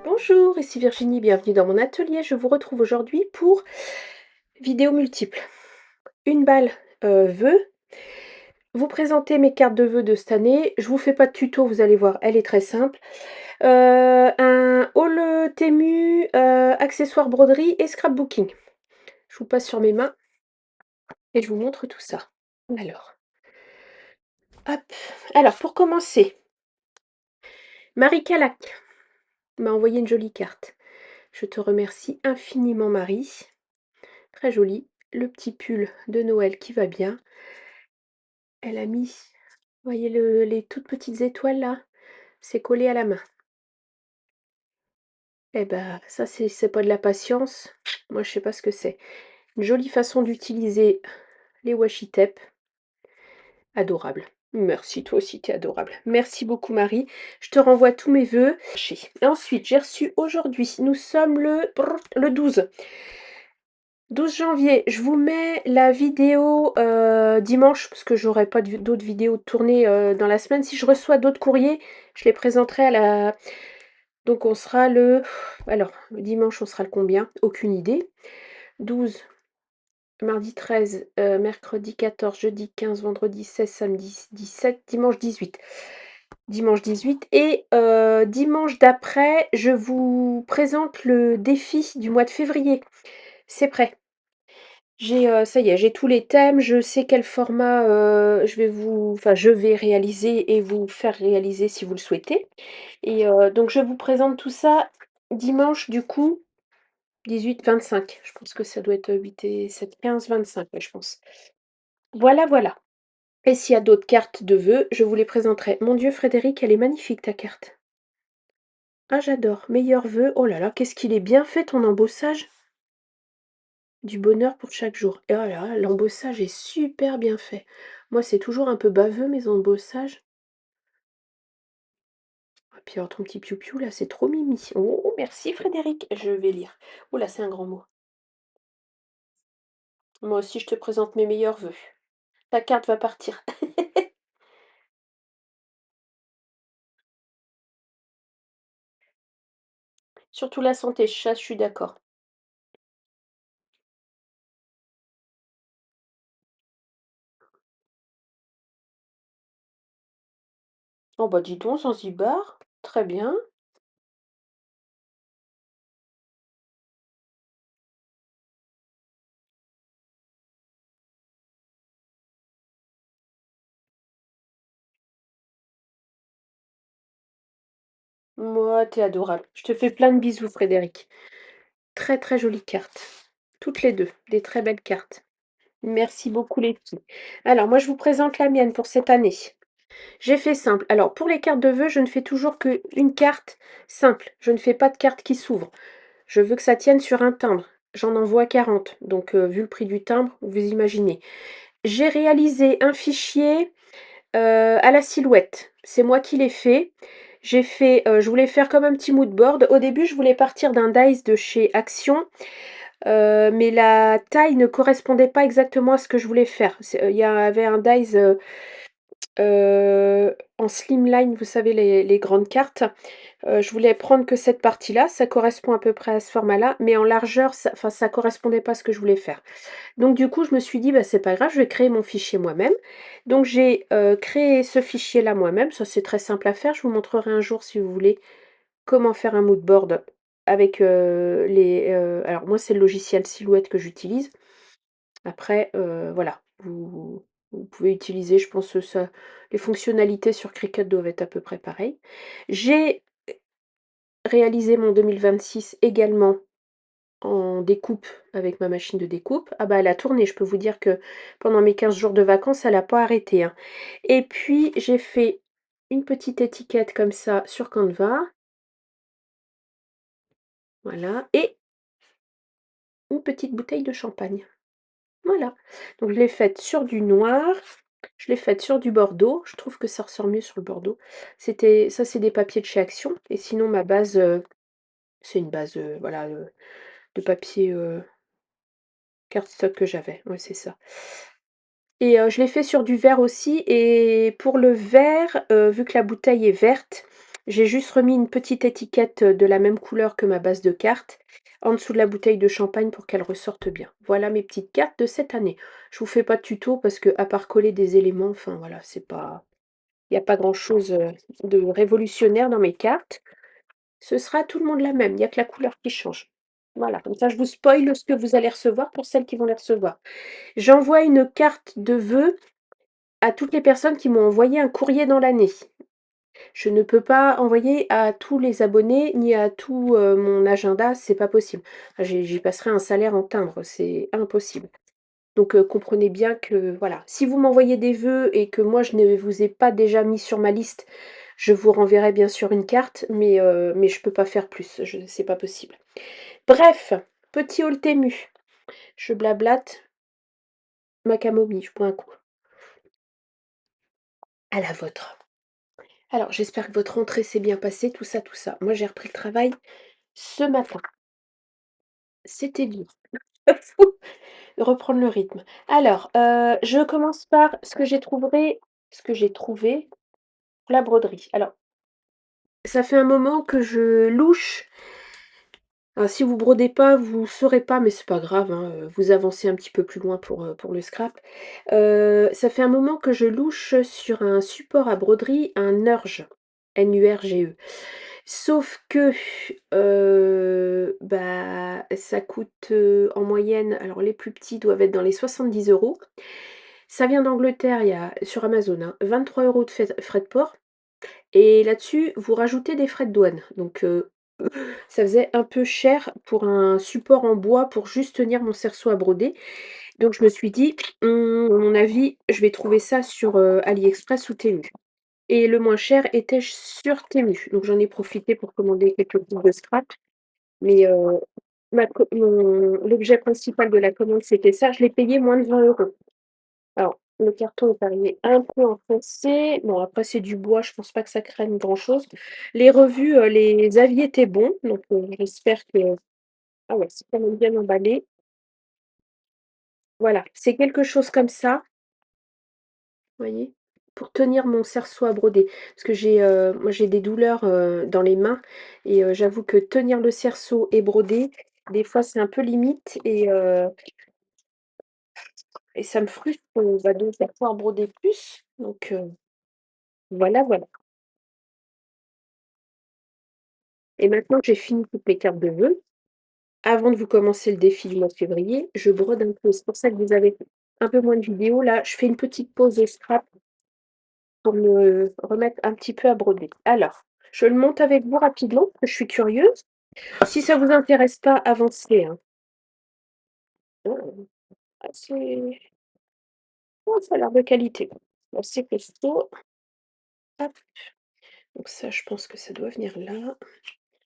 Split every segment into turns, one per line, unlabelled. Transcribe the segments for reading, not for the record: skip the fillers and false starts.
Bonjour, ici Virginie, bienvenue dans mon atelier. Je vous retrouve aujourd'hui pour vidéo multiple. Une balle vœux. Vous présentez mes cartes de vœux de cette année. Je vous fais pas de tuto, vous allez voir, elle est très simple. Un haul Temu, accessoires broderie et scrapbooking. Je vous passe sur mes mains et je vous montre tout ça. Alors, hop. Alors, pour commencer, Marie Calac m'a envoyé une jolie carte. Je te remercie infiniment, Marie. Très joli. Le petit pull de Noël qui va bien. Elle a mis, voyez les toutes petites étoiles là? C'est collé à la main. Eh ben, ça c'est pas de la patience. Moi je sais pas ce que c'est. Une jolie façon d'utiliser les washi tape. Adorable. Merci, toi aussi t'es adorable. Merci beaucoup Marie. Je te renvoie tous mes vœux. Ensuite, j'ai reçu aujourd'hui, nous sommes le 12 janvier, je vous mets la vidéo dimanche, parce que j'aurai pas d'autres vidéos tournées dans la semaine. Si je reçois d'autres courriers, je les présenterai à la... Donc on sera le... Alors, le dimanche, on sera le combien? Aucune idée. 12, mardi 13, mercredi 14, jeudi 15, vendredi 16, samedi 17, dimanche 18. Dimanche 18. Et dimanche d'après, je vous présente le défi du mois de février. C'est prêt. Ça y est, j'ai tous les thèmes, je sais quel format je vais réaliser et vous faire réaliser si vous le souhaitez. Et donc je vous présente tout ça dimanche du coup 18-25. Je pense que ça doit être 8 et 7, 15, 25, ouais, je pense. Voilà, voilà. Et s'il y a d'autres cartes de vœux, je vous les présenterai. Mon Dieu, Frédéric, elle est magnifique ta carte. Ah, j'adore. Meilleurs vœux. Oh là là, qu'est-ce qu'il est bien fait ton embossage. Du bonheur pour chaque jour. Et oh là, l'embossage est super bien fait. Moi, c'est toujours un peu baveux, mes embossages. Et puis alors, ton petit piou-piou, là, c'est trop mimi. Oh, merci Frédéric. Je vais lire. Oh là, c'est un grand mot. Moi aussi, je te présente mes meilleurs vœux. Ta carte va partir. Surtout la santé, ça, je suis d'accord. Oh bah dis donc, Zanzibar. Très bien. Moi, t'es adorable. Je te fais plein de bisous, Frédéric. Très très jolie carte. Toutes les deux, des très belles cartes. Merci beaucoup les filles. Alors moi je vous présente la mienne pour cette année. J'ai fait simple. Alors pour les cartes de vœux, je ne fais toujours qu'une carte simple. Je ne fais pas de carte qui s'ouvre. Je veux que ça tienne sur un timbre. J'en envoie 40. Donc vu le prix du timbre, vous imaginez. J'ai réalisé un fichier à la silhouette. C'est moi qui l'ai fait. J'ai fait, je voulais faire comme un petit mood board. Au début, je voulais partir d'un dice de chez Action. Mais la taille ne correspondait pas exactement à ce que je voulais faire. Il y avait un dies en slimline, vous savez, les grandes cartes. Je voulais prendre que cette partie-là, ça correspond à peu près à ce format-là, mais en largeur, ça correspondait pas à ce que je voulais faire. Donc du coup, je me suis dit, bah, c'est pas grave, je vais créer mon fichier moi-même. Donc j'ai créé ce fichier-là moi-même, ça c'est très simple à faire, je vous montrerai un jour si vous voulez comment faire un mood board avec alors moi c'est le logiciel Silhouette que j'utilise. Après, voilà, vous pouvez utiliser, je pense, ça les fonctionnalités sur Cricut doivent être à peu près pareilles. J'ai réalisé mon 2026 également en découpe avec ma machine de découpe. Ah bah elle a tourné, je peux vous dire que pendant mes 15 jours de vacances, elle a pas arrêté, hein. Et puis j'ai fait une petite étiquette comme ça sur Canva. Voilà, et une petite bouteille de champagne. Voilà. Donc je l'ai faite sur du noir, je l'ai faite sur du bordeaux. Je trouve que ça ressort mieux sur le bordeaux. Ça c'est des papiers de chez Action. Et sinon ma base, c'est une base voilà, de papier cardstock que j'avais. Ouais, c'est ça. Et je l'ai fait sur du vert aussi. Et pour le vert, vu que la bouteille est verte, J'ai juste remis une petite étiquette, de la même couleur que ma base de cartes, en dessous de la bouteille de champagne pour qu'elle ressorte bien. Voilà mes petites cartes de cette année. Je vous fais pas de tuto parce que à part coller des éléments, enfin voilà, c'est pas il y a pas grand-chose, de révolutionnaire dans mes cartes. Ce sera tout le monde la même, il y a que la couleur qui change. Voilà, comme ça je vous spoil ce que vous allez recevoir pour celles qui vont les recevoir. J'envoie une carte de vœux à toutes les personnes qui m'ont envoyé un courrier dans l'année. Je ne peux pas envoyer à tous les abonnés ni à tout, mon agenda, c'est pas possible. J'y passerai un salaire en timbre, c'est impossible. Donc, comprenez bien que voilà, si vous m'envoyez des vœux et que moi je ne vous ai pas déjà mis sur ma liste, je vous renverrai bien sûr une carte, mais je peux pas faire plus, c'est pas possible. Bref, petit haul Temu. Je blablate, ma camomille, je bois un coup. À la vôtre. Alors, j'espère que votre rentrée s'est bien passée, tout ça, tout ça. Moi, j'ai repris le travail ce matin. C'était dur. Reprendre le rythme. Alors, je commence par ce que j'ai trouvé, la broderie. Alors, ça fait un moment que je louche. Alors, si vous brodez pas, vous saurez pas, mais c'est pas grave, hein, vous avancez un petit peu plus loin pour le scrap. Ça fait un moment que je louche sur un support à broderie, un Nurge, Nurge. Sauf que, bah, ça coûte, en moyenne alors les plus petits doivent être dans les 70 €. Ça vient d'Angleterre, il y a sur Amazon, hein, 23 € de frais de port et là-dessus, vous rajoutez des frais de douane. Donc, ça faisait un peu cher pour un support en bois pour juste tenir mon cerceau à broder. Donc je me suis dit: à mon avis, je vais trouver ça sur, AliExpress ou Temu» et le moins cher était sur Temu. Donc j'en ai profité pour commander quelques bouts de scrap, mais, ma co mon l'objet principal de la commande, c'était ça. Je l'ai payé moins de 20 €. Alors, le carton est arrivé un peu enfoncé. Bon, après, c'est du bois, je pense pas que ça craigne grand-chose. Les revues, les avis étaient bons, donc j'espère que ah ouais, c'est quand même bien emballé. Voilà, c'est quelque chose comme ça, vous voyez? Pour tenir mon cerceau à broder. Parce que moi, j'ai des douleurs, dans les mains et j'avoue que tenir le cerceau et broder, des fois, c'est un peu limite et ça me frustre, bah, de ne pas pouvoir broder plus. Donc voilà, voilà. Et maintenant que j'ai fini toutes mes cartes de vœux, avant de vous commencer le défi du mois de février, je brode un peu. C'est pour ça que vous avez un peu moins de vidéos. Là, je fais une petite pause au scrap pour me remettre un petit peu à broder. Alors, je le monte avec vous rapidement, parce que je suis curieuse. Si ça vous intéresse pas, avancez, hein. Oh, assez oh, ça a l'air de qualité. Assez costaud. Hop, donc ça, je pense que ça doit venir là.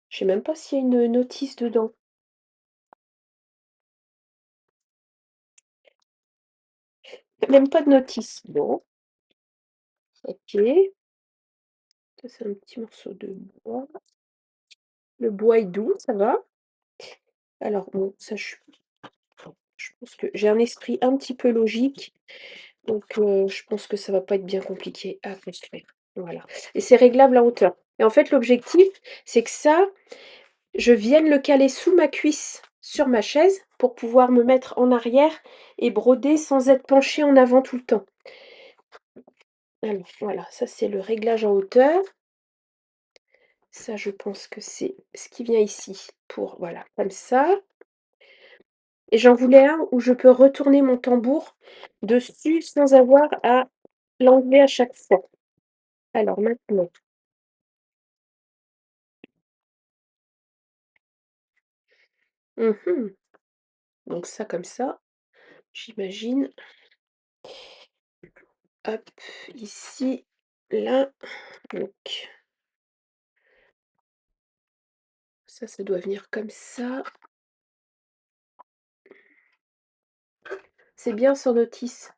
Je sais même pas s'il y a une notice dedans. Même pas de notice. Bon, OK. Ça, c'est un petit morceau de bois. Le bois est doux, ça va. Alors bon, ça je pense que j'ai un esprit un petit peu logique, donc je pense que ça va pas être bien compliqué à construire. Voilà et c'est réglable en hauteur et en fait, l'objectif, c'est que ça, je vienne le caler sous ma cuisse sur ma chaise pour pouvoir me mettre en arrière et broder sans être penchée en avant tout le temps. Alors voilà, ça c'est le réglage en hauteur. Ça, je pense que c'est ce qui vient ici pour voilà, comme ça. Et j'en voulais un où je peux retourner mon tambour dessus sans avoir à l'enlever à chaque fois. Alors maintenant, mmh donc ça comme ça, j'imagine. Hop, ici, là, donc ça doit venir comme ça. C'est bien sans notice.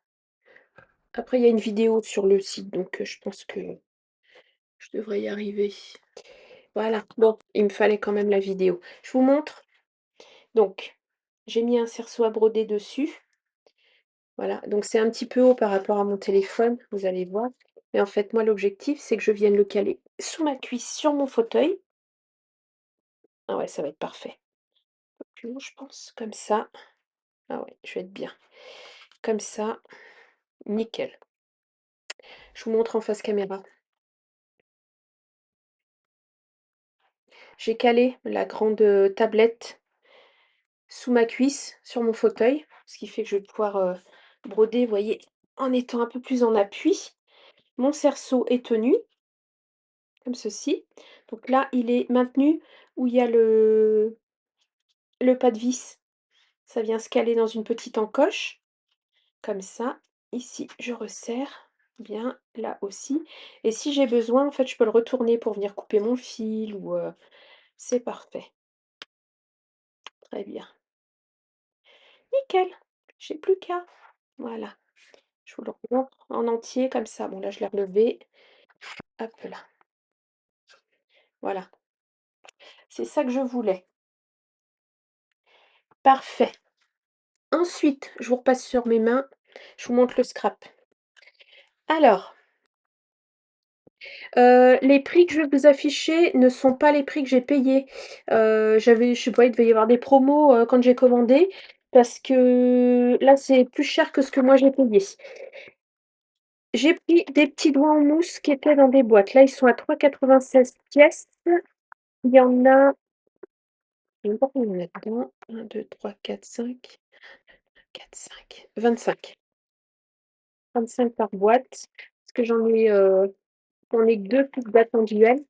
Après, il y a une vidéo sur le site, donc je pense que je devrais y arriver. Voilà, bon, il me fallait quand même la vidéo. Je vous montre. Donc, j'ai mis un cerceau à broder dessus. Voilà, donc c'est un petit peu haut par rapport à mon téléphone, vous allez voir. Mais en fait, moi, l'objectif, c'est que je vienne le caler sous ma cuisse sur mon fauteuil. Ah ouais, ça va être parfait. Un peu plus haut, je pense, comme ça. Ah ouais, je vais être bien. Comme ça, nickel. Je vous montre en face caméra. J'ai calé la grande, tablette sous ma cuisse, sur mon fauteuil, ce qui fait que je vais pouvoir, broder, vous voyez, en étant un peu plus en appui. Mon cerceau est tenu, comme ceci. Donc là, il est maintenu où il y a le pas de vis. Ça vient se caler dans une petite encoche, comme ça. Ici, je resserre bien, là aussi. Et si j'ai besoin, en fait, je peux le retourner pour venir couper mon fil ou, c'est parfait. Très bien. Nickel, j'ai plus qu'à. Voilà. Je vous le remontre en entier comme ça. Bon là, je l'ai relevé. Hop là. Voilà. C'est ça que je voulais. Parfait. Ensuite, je vous repasse sur mes mains. Je vous montre le scrap. Alors, les prix que je vais vous afficher ne sont pas les prix que j'ai payés. J'avais je sais pas, il devait y avoir des promos, quand j'ai commandé, parce que là, c'est plus cher que ce que moi j'ai payé. J'ai pris des petits doigts en mousse qui étaient dans des boîtes. Là, ils sont à 3,96 pièces. Il y en a je sais même pas combien il y en a dedans. 1, 2, 3, 4, 5, 4, 5, 25. 25 par boîte. Parce que j'en ai que 2 petites boîtes en duel.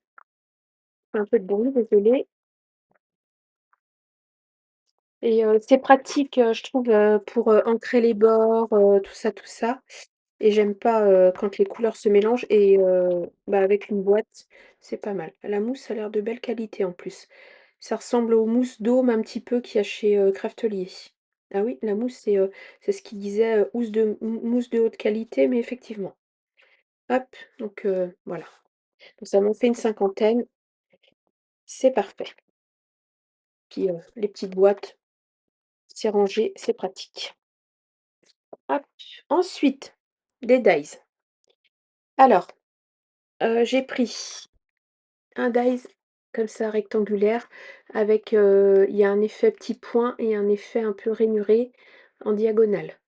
Un peu de bruit, désolée. Et c'est pratique, je trouve, pour, ancrer les bords, tout ça, tout ça. Et j'aime pas, quand les couleurs se mélangent et bah, avec une boîte, c'est pas mal. La mousse a l'air de belle qualité en plus. Ça ressemble aux mousses d'Aume un petit peu qu'il y a chez, Craftelier. Ah oui, la mousse, c'est ce qu'il disait, mousse de haute qualité, mais effectivement. Hop, donc voilà. Donc ça m'en fait une cinquantaine, c'est parfait. Puis, les petites boîtes, c'est rangé, c'est pratique. Hop. Ensuite, des dies. Alors, j'ai pris un dies comme ça rectangulaire avec, il y a un effet petit point et un effet un peu rainuré en diagonale.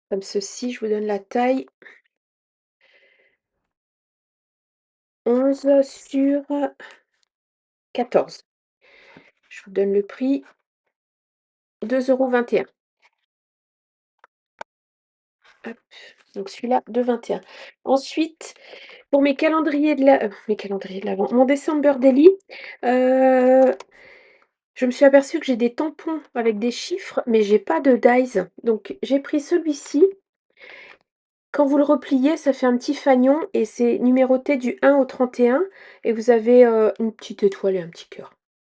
Comme ceci, je vous donne la taille. 11 sur 14. Je vous donne le prix, 2,21 €. Hop, donc celui-là, 2,21 €. Ensuite, pour mes calendriers de l'avent, mon December Daily, heu, je me suis aperçue que j'ai des tampons avec des chiffres, mais j'ai pas de dies. Donc j'ai pris celui-ci. Quand vous le repliez, ça fait un petit fanion et c'est numéroté du 1 au 31 et vous avez, une petite étoile et un petit cœur,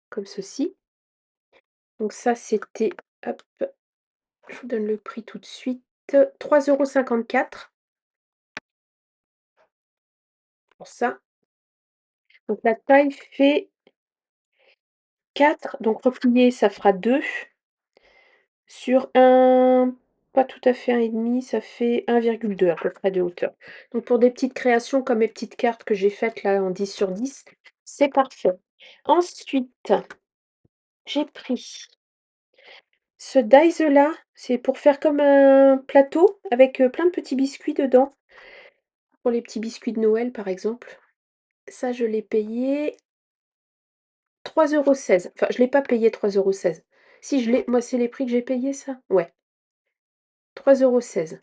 comme ceci. Donc ça, c'était hop, je vous donne le prix tout de suite, 3,54 € pour ça. Donc la taille fait 4, donc replié, ça fera 2 sur un pas tout à fait 1,5, ça fait 1,2 à peu près de hauteur. Donc pour des petites créations comme mes petites cartes que j'ai faites là en 10 sur 10, c'est parfait. Ensuite, j'ai pris ce dies là, c'est pour faire comme un plateau avec, plein de petits biscuits dedans, pour les petits biscuits de Noël par exemple. Ça, je l'ai payé 3,16 €. Enfin, je l'ai pas payé 3,16 €. Si je l'ai moi, c'est les prix que j'ai payés ça? Ouais, 3,16 €.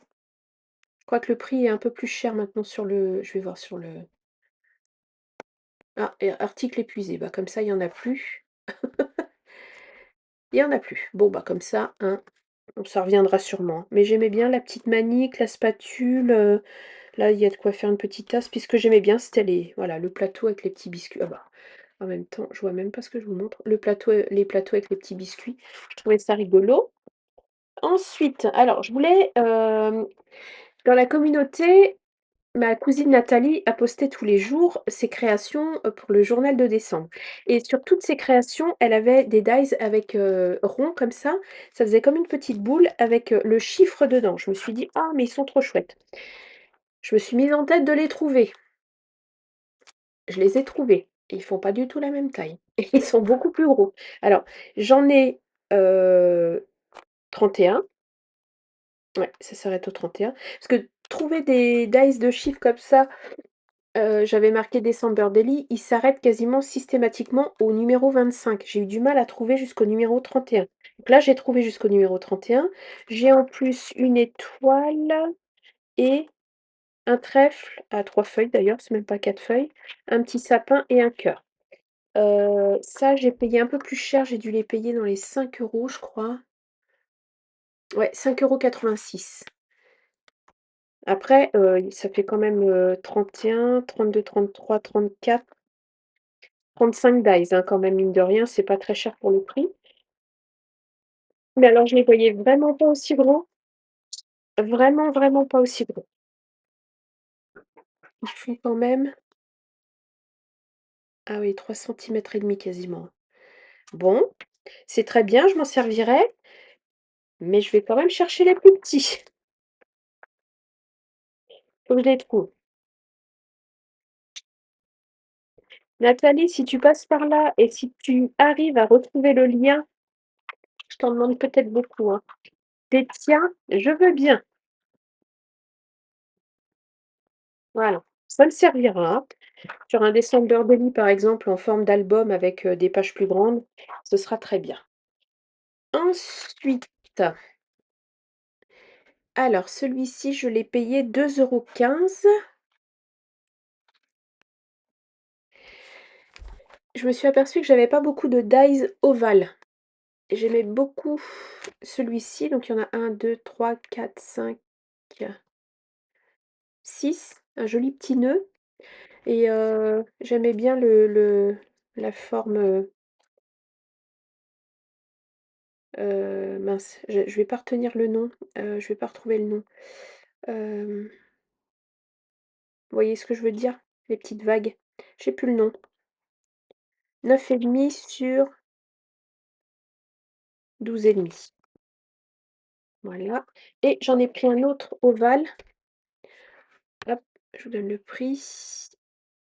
Je crois que le prix est un peu plus cher maintenant sur le je vais voir sur le ah et article épuisé, bah, comme ça, il y en a plus. Il y en a plus. Bon, bah, comme ça, hein, ça reviendra sûrement. Mais j'aimais bien la petite manique, la spatule, là, il y a de quoi faire une petite tasse. Puis ce que j'aimais bien, c'était voilà, le plateau avec les petits biscuits. Ah bah, en même temps, je vois même pas ce que je vous montre. Les plateaux avec les petits biscuits. Je trouvais ça rigolo. Ensuite, alors je voulais, dans la communauté, ma cousine Nathalie a posté tous les jours ses créations, pour le journal de décembre et sur toutes ses créations, elle avait des dies avec, ronds comme ça faisait comme une petite boule avec, le chiffre dedans. Je me suis dit: «Ah mais ils sont trop chouettes». Je me suis mise en tête de les trouver. Je les ai trouvés. Ils font pas du tout la même taille et ils sont beaucoup plus gros. Alors, j'en ai, heu, 31. Ouais, ça s'arrête au 31. Parce que trouver des dice de chiffres comme ça, j'avais marqué December Daily, ils s'arrêtent quasiment systématiquement au numéro 25. J'ai eu du mal à trouver jusqu'au numéro 31. Donc là, j'ai trouvé jusqu'au numéro 31. J'ai en plus une étoile et un trèfle à 3 feuilles d'ailleurs, c'est même pas 4 feuilles, un petit sapin et un cœur. Ça, j'ai payé un peu plus cher, j'ai dû les payer dans les 5 euros, je crois. Ouais, 5,86 €. Après, ça fait quand même, 31, 32, 33, 34, 35 dies, hein, quand même, mine de rien, c'est pas très cher pour le prix. Mais alors je les voyais vraiment pas aussi gros, vraiment, vraiment pas aussi gros. Ils font quand même, ah oui, 3 cm et demi quasiment. Bon, c'est très bien, je m'en servirai, mais je vais quand même chercher les plus petits. Faut que je les trouve. Nathalie, si tu passes par là et si tu arrives à retrouver le lien, je t'en demande peut-être beaucoup, hein. Des tiens, je veux bien. Voilà, ça me servira, hein. Sur un descendeur de lit, par exemple, en forme d'album avec, des pages plus grandes, ce sera très bien. Ensuite, alors celui-ci, je l'ai payé 2,15 €. Je me suis aperçue que j'avais pas beaucoup de dies ovales. J'aimais beaucoup celui-ci, donc il y en a un, deux, trois, quatre, 5, 6, un joli petit nœud et j'aimais bien la forme, mince, je vais pas retenir le nom, je vais pas retrouver le nom. Vous voyez ce que je veux dire? Les petites vagues. J'ai plus le nom. 9,5 sur 12,5. Voilà et j'en ai pris un autre ovale. Hop, je vous donne le prix.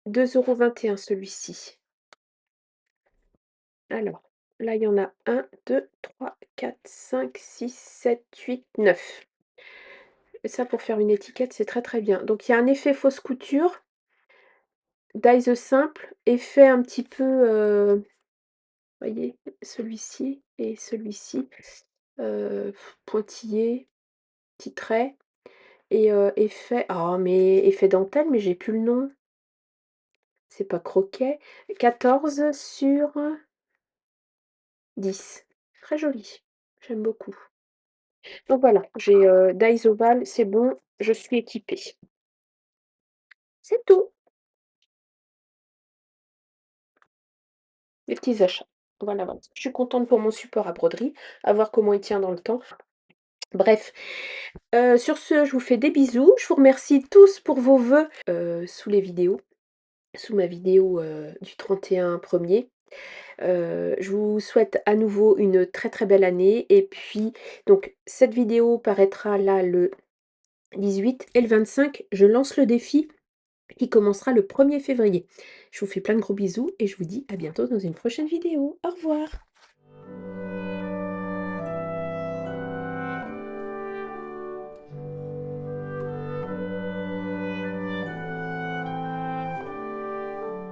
2,21 € celui-ci. Alors, là, il y en a un, deux, trois, quatre, cinq, six, sept, huit, 9. Et ça, pour faire une étiquette, c'est très, très bien. Donc il y a un effet fausse couture, dies simple, effet un petit peu, voyez, celui-ci et celui-ci, pointillé, petit trait et effet, oh mais effet dentelle, mais j'ai plus le nom. C'est pas croquet. 14 sur 10. Très joli. J'aime beaucoup. Donc voilà, j'ai, dies ovales, c'est bon, je suis équipée. C'est tout, mes petits achats. Voilà, voilà. Je suis contente pour mon support à broderie, à voir comment il tient dans le temps. Bref, sur ce, je vous fais des bisous. Je vous remercie tous pour vos vœux, sous les vidéos, sous ma vidéo, du 31 er. Je vous souhaite à nouveau une très, très belle année et puis donc cette vidéo paraîtra là le 18 et le 25, je lance le défi qui commencera le 1er février. Je vous fais plein de gros bisous et je vous dis à bientôt dans une prochaine vidéo. Au revoir.